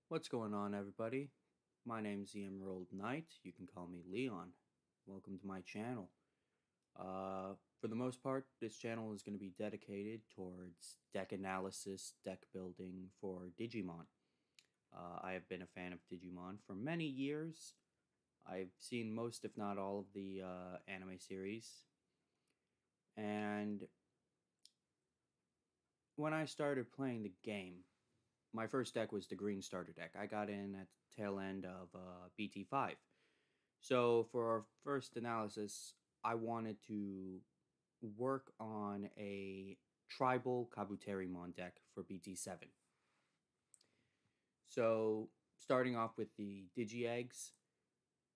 What's going on, everybody? My name's the Emerald Knight. You can call me Leon. Welcome to my channel. For the most part, this channel is going to be dedicated towards deck analysis, deck building for Digimon. I have been a fan of Digimon for many years. I've seen most, if not all, of the anime series. And when I started playing the game, my first deck was the green starter deck. I got in at the tail end of BT-7. So for our first analysis, I wanted to work on a tribal Kabuterimon deck for BT-7. So starting off with the Digi-Eggs,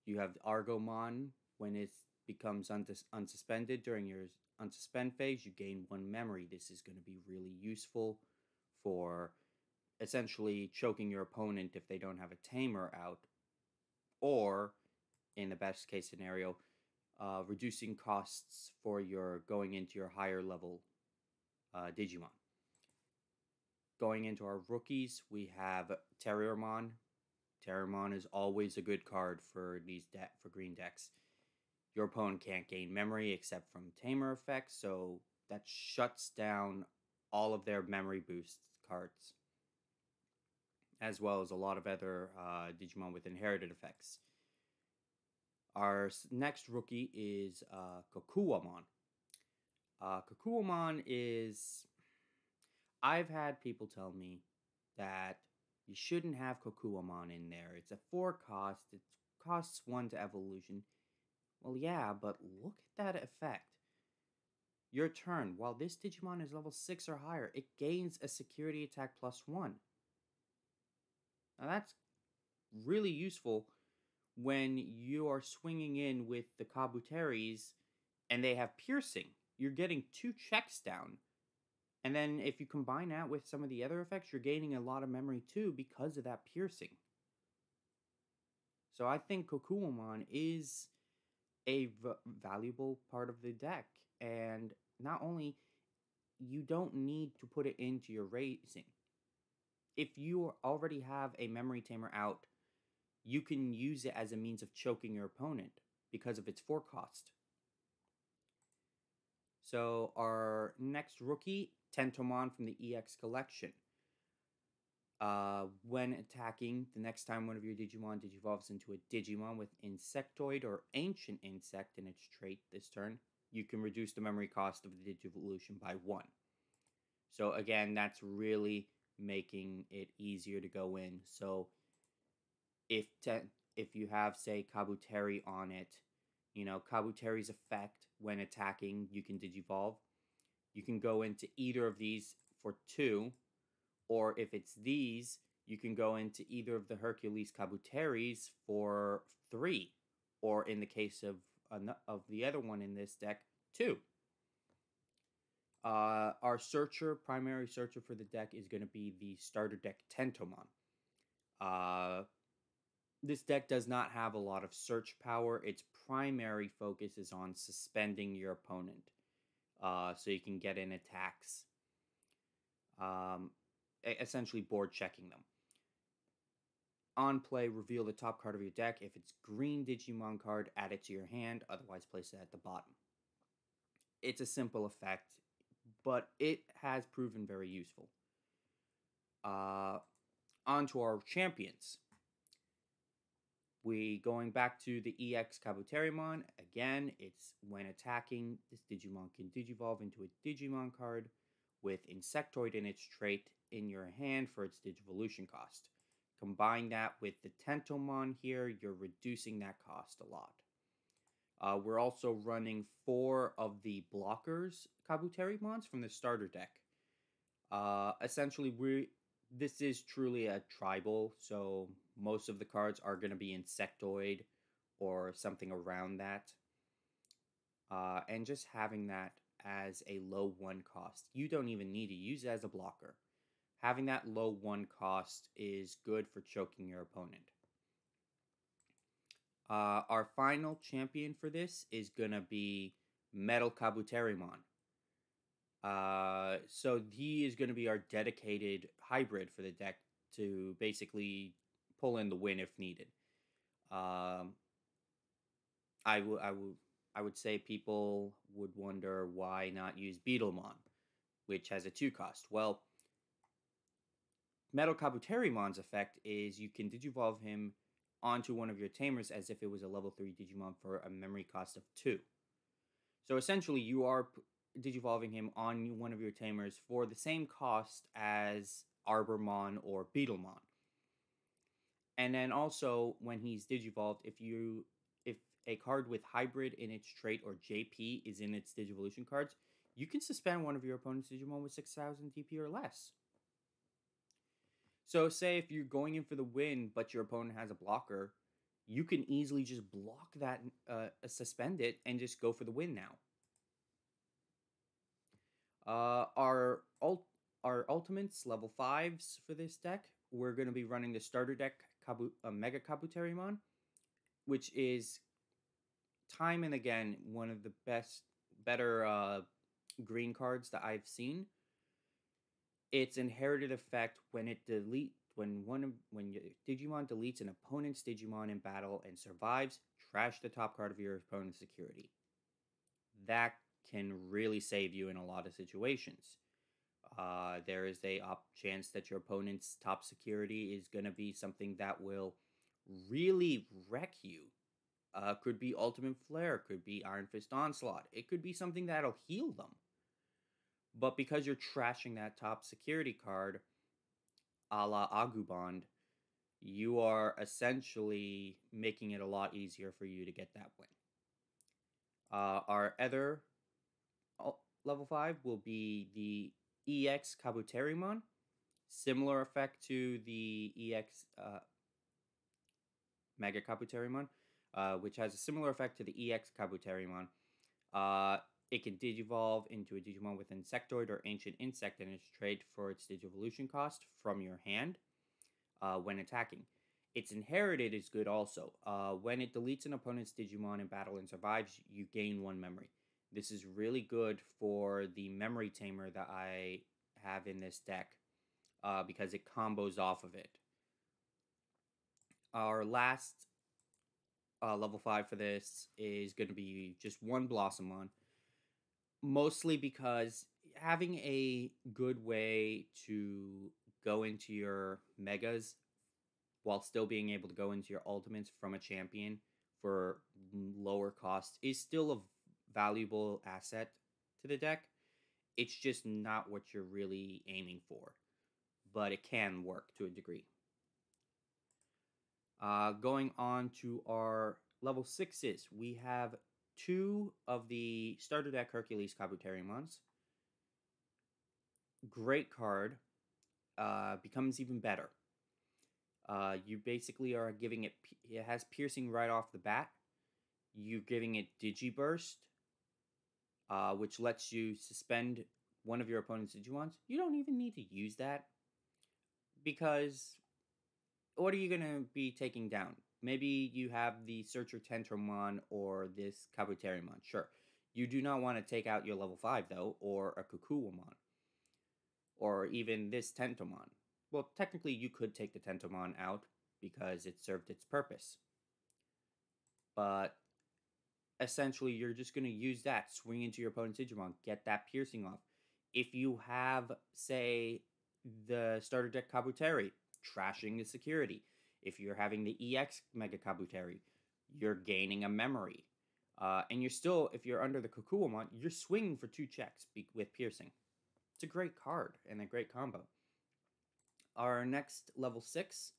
you have Argomon. When it becomes unsuspended during your unsuspend phase, you gain 1 memory. This is going to be really useful for essentially choking your opponent if they don't have a Tamer out, or in the best case scenario, reducing costs for your going into your higher level Digimon. Going into our rookies, we have Terriermon. Terriermon is always a good card for these for green decks. Your opponent can't gain memory except from Tamer effects, so that shuts down all of their memory boost cards, as well as a lot of other Digimon with inherited effects. Our next rookie is Kokuwamon. Kokuwamon is... I've had people tell me that you shouldn't have Kokuwamon in there. It's a 4 cost. It costs 1 to evolution. Well, yeah, but look at that effect. Your turn, while this Digimon is level 6 or higher, it gains a security attack +1. Now that's really useful when you are swinging in with the Kabuteris and they have piercing. You're getting 2 checks down. And then if you combine that with some of the other effects, you're gaining a lot of memory too because of that piercing. So I think Kokuwamon is a valuable part of the deck. And not only, you don't need to put it into your raising. If you already have a memory tamer out, you can use it as a means of choking your opponent because of its 4 cost. So our next rookie, Tentomon from the EX collection. When attacking, the next time one of your Digimon digivolves into a Digimon with Insectoid or Ancient Insect in its trait this turn, you can reduce the memory cost of the Digivolution by 1. So again, that's really making it easier to go in. So if you have, say, Kabuteri on it, you know, Kabuteri's effect when attacking, you can digivolve. You can go into either of these for 2, or if it's these, you can go into either of the Hercules Kabuteris for 3, or in the case of the other one in this deck, 2. Our primary searcher for the deck is going to be the starter deck Tentomon. This deck does not have a lot of search power. Its primary focus is on suspending your opponent, so you can get in attacks, essentially board checking them. On play, reveal the top card of your deck. If it's green Digimon card, add it to your hand, otherwise place it at the bottom. It's a simple effect, but it has proven very useful. On to our champions. Going back to the EX Kabuterimon, again, it's when attacking, this Digimon can digivolve into a Digimon card with Insectoid in its trait in your hand for its Digivolution cost. Combine that with the Tentomon here, you're reducing that cost a lot. We're also running 4 of the blockers Kabuterimons from the starter deck. Essentially, this is truly a tribal, so most of the cards are going to be Insectoid or something around that. And just having that as a low 1 cost, you don't even need to use it as a blocker. Having that low 1 cost is good for choking your opponent. Our final champion for this is going to be Metal Kabuterimon. So he is going to be our dedicated hybrid for the deck to basically pull in the win if needed. Um, I would say people would wonder why not use Beetlemon, which has a 2 cost. Well, Metal Kabuterimon's effect is you can digivolve him onto one of your Tamers as if it was a level 3 Digimon for a memory cost of 2. So essentially, you are digivolving him on one of your Tamers for the same cost as Arbormon or Beetlemon. And then also, when he's digivolved, if a card with hybrid in its trait or JP is in its digivolution cards, you can suspend one of your opponent's Digimon with 6,000 DP or less. So say if you're going in for the win, but your opponent has a blocker, you can easily just block that, suspend it, and just go for the win now. Our ultimates, level 5s for this deck, we're going to be running the starter deck Mega Kabuterimon, which is time and again one of the better green cards that I've seen. Its inherited effect when your Digimon deletes an opponent's Digimon in battle and survives, trash the top card of your opponent's security. That can really save you in a lot of situations. There is a chance that your opponent's top security is going to be something that will really wreck you. Could be Ultimate Flare, could be Iron Fist Onslaught. It could be something that'll heal them. But because you're trashing that top security card, a la Agubond, you are essentially making it a lot easier for you to get that win. Our other level 5 will be the EX Kabuterimon. Similar effect to the EX Mega Kabuterimon, which has a similar effect to the EX Kabuterimon. It can digivolve into a Digimon with Insectoid or Ancient Insect in its trait for its Digivolution cost from your hand when attacking. Its inherited is good also. When it deletes an opponent's Digimon in battle and survives, you gain 1 memory. This is really good for the memory tamer that I have in this deck because it combos off of it. Our last level 5 for this is going to be just 1 Blossomon. Mostly because having a good way to go into your Megas while still being able to go into your Ultimates from a champion for lower cost is still a valuable asset to the deck. It's just not what you're really aiming for, but it can work to a degree. Going on to our level 6s, we have 2 of the starter deck Hercules Kabuterimons. Great card. Becomes even better. You basically are giving it... It has piercing right off the bat. You're giving it Digiburst, which lets you suspend one of your opponent's Digimons. You don't even need to use that, because what are you going to be taking down? Maybe you have the Searcher Tentomon or this Kabuterimon. Sure. You do not want to take out your level 5, though, or a Kukuwamon. Or even this Tentomon. Well, technically, you could take the Tentomon out because it served its purpose. But essentially, you're just going to use that, swing into your opponent's Digimon, get that piercing off. If you have, say, the starter deck Kabuteri, trashing the security. If you're having the EX Mega Kabuteri, you're gaining a memory. And you're still, if you're under the Kukuwamon, you're swinging for 2 checks with piercing. It's a great card and a great combo. Our next level 6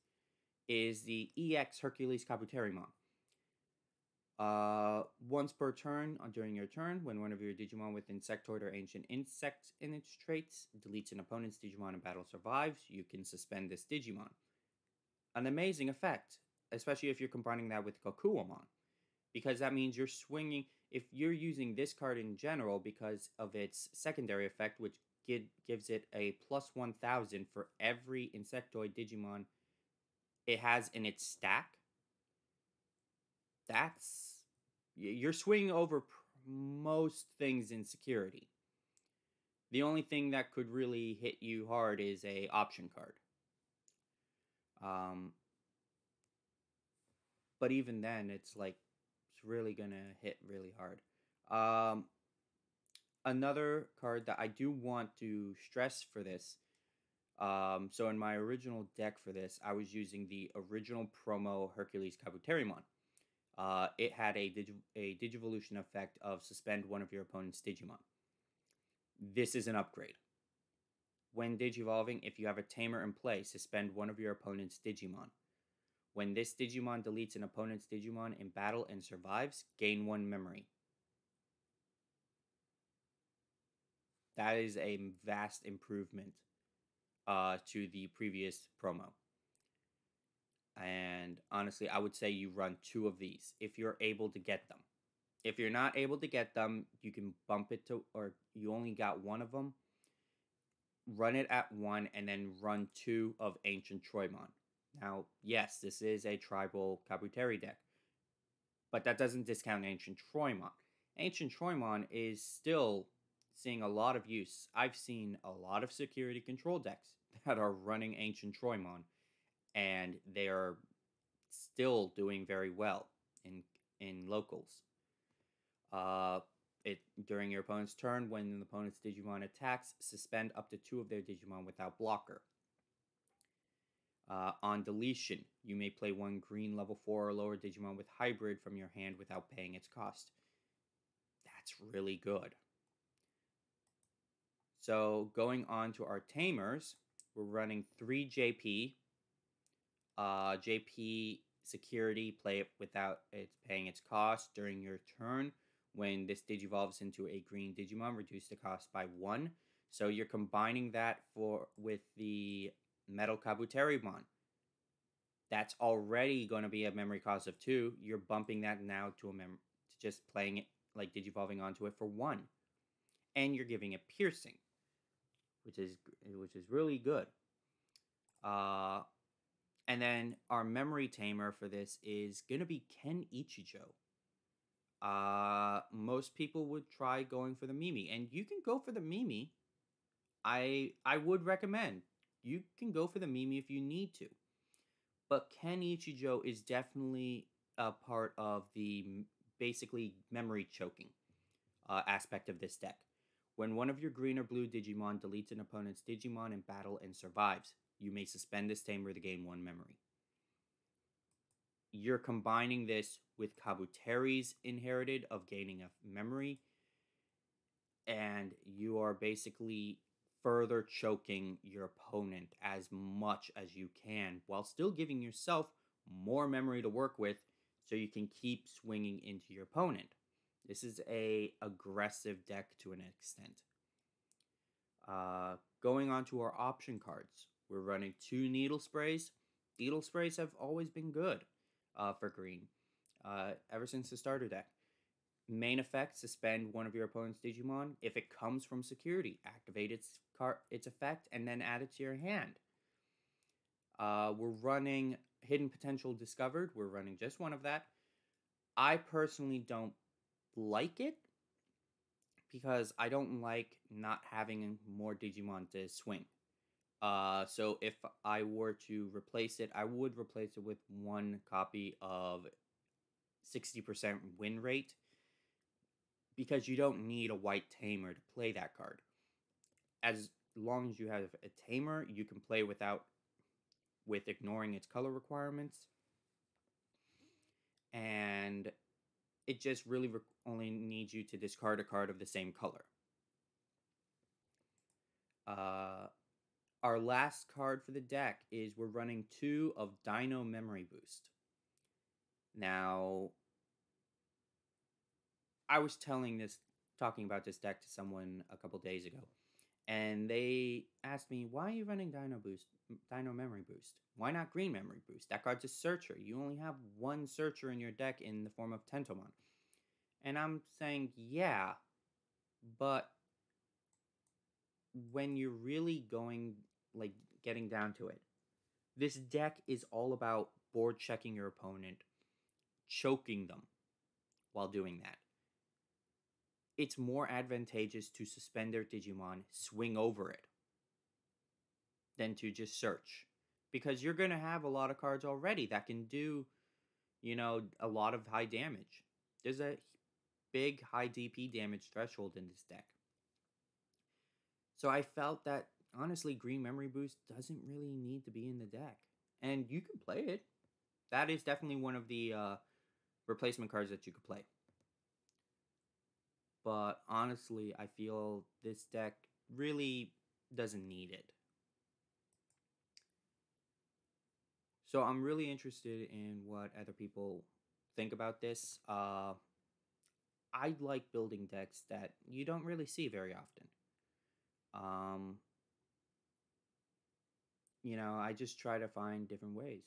is the EX Hercules Kabuterimon. Once per turn, during your turn, when one of your Digimon with Insectoid or Ancient Insect in its traits deletes an opponent's Digimon in battle survives, you can suspend this Digimon. An amazing effect, especially if you're combining that with Gokuwamon, because that means you're swinging... If you're using this card in general because of its secondary effect, which gives it a plus 1,000 for every Insectoid Digimon it has in its stack, you're swinging over most things in security. The only thing that could really hit you hard is a option card. but even then, it's like it's really gonna hit really hard. Another card that I do want to stress for this. So in my original deck for this, I was using the original promo Hercules Kabuterimon. It had a Digivolution effect of suspend one of your opponent's Digimon. This is an upgrade. When Digivolving, if you have a Tamer in play, suspend one of your opponent's Digimon. When this Digimon deletes an opponent's Digimon in battle and survives, gain 1 memory. That is a vast improvement to the previous promo. And honestly, I would say you run 2 of these if you're able to get them. If you're not able to get them, you can bump it to, or you only got 1 of them, run it at 1 and then run 2 of Ancient Troymon. Now, yes, this is a tribal Kabuteri deck, but that doesn't discount Ancient Troymon. Ancient Troymon is still seeing a lot of use. I've seen a lot of security control decks that are running Ancient Troymon, and they are still doing very well in locals. During your opponent's turn, when the opponent's Digimon attacks, suspend up to 2 of their Digimon without blocker. On deletion, you may play 1 green level 4 or lower Digimon with hybrid from your hand without paying its cost. That's really good. So going on to our Tamers, we're running 3 JP. JP security, play it without it paying its cost during your turn. When this Digivolves into a green Digimon, reduce the cost by 1. So you're combining that with the Metal Kabuterimon. That's already going to be a memory cost of 2. You're bumping that now to just playing it, like Digivolving onto it for 1. And you're giving it piercing, which is really good. And then our memory tamer for this is going to be Ken Ichijo. Most people would try going for the Mimi, and you can go for the Mimi. I would recommend you can go for the Mimi if you need to, but Ken Ichijo is definitely a part of the basically memory choking aspect of this deck. When one of your green or blue Digimon deletes an opponent's Digimon in battle and survives, you may suspend this tamer to gain 1 memory. You're combining this with Kabuteri's inherited of gaining a memory, and you are basically further choking your opponent as much as you can while still giving yourself more memory to work with so you can keep swinging into your opponent. This is a aggressive deck to an extent. Going on to our option cards, we're running 2 Needle Sprays. Needle Sprays have always been good for green, ever since the starter deck. Main effect, suspend one of your opponent's Digimon. If it comes from security, activate its effect and then add it to your hand. We're running Hidden Potential Discovered. We're running just 1 of that. I personally don't like it because I don't like not having more Digimon to swing. So if I were to replace it, I would replace it with 1 copy of 60% win rate, because you don't need a white tamer to play that card. As long as you have a tamer, you can play with ignoring its color requirements, and it just really only needs you to discard a card of the same color. Our last card for the deck is we're running 2 of Dino Memory Boost. Now, I was talking about this deck to someone a couple days ago, and they asked me, why are you running Dino Memory Boost? Why not Green Memory Boost? That card's a searcher. You only have 1 searcher in your deck in the form of Tentomon. And I'm saying, yeah, but when you're really getting down to it, this deck is all about board checking your opponent, choking them while doing that. It's more advantageous to suspend their Digimon, swing over it, than to just search. Because you're going to have a lot of cards already that can do a lot of high damage. There's a big high DP damage threshold in this deck. So I felt that, honestly, Green Memory Boost doesn't really need to be in the deck. And you can play it. That is definitely one of the replacement cards that you could play. But honestly, I feel this deck really doesn't need it. So I'm really interested in what other people think about this. I like building decks that you don't really see very often. I just try to find different ways.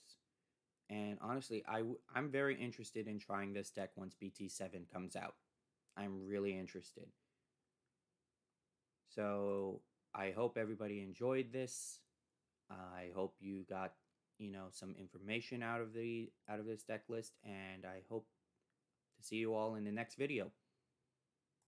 And honestly, I'm very interested in trying this deck once BT-7 comes out. I'm really interested. So I hope everybody enjoyed this. I hope you got, some information out of this deck list, and I hope to see you all in the next video.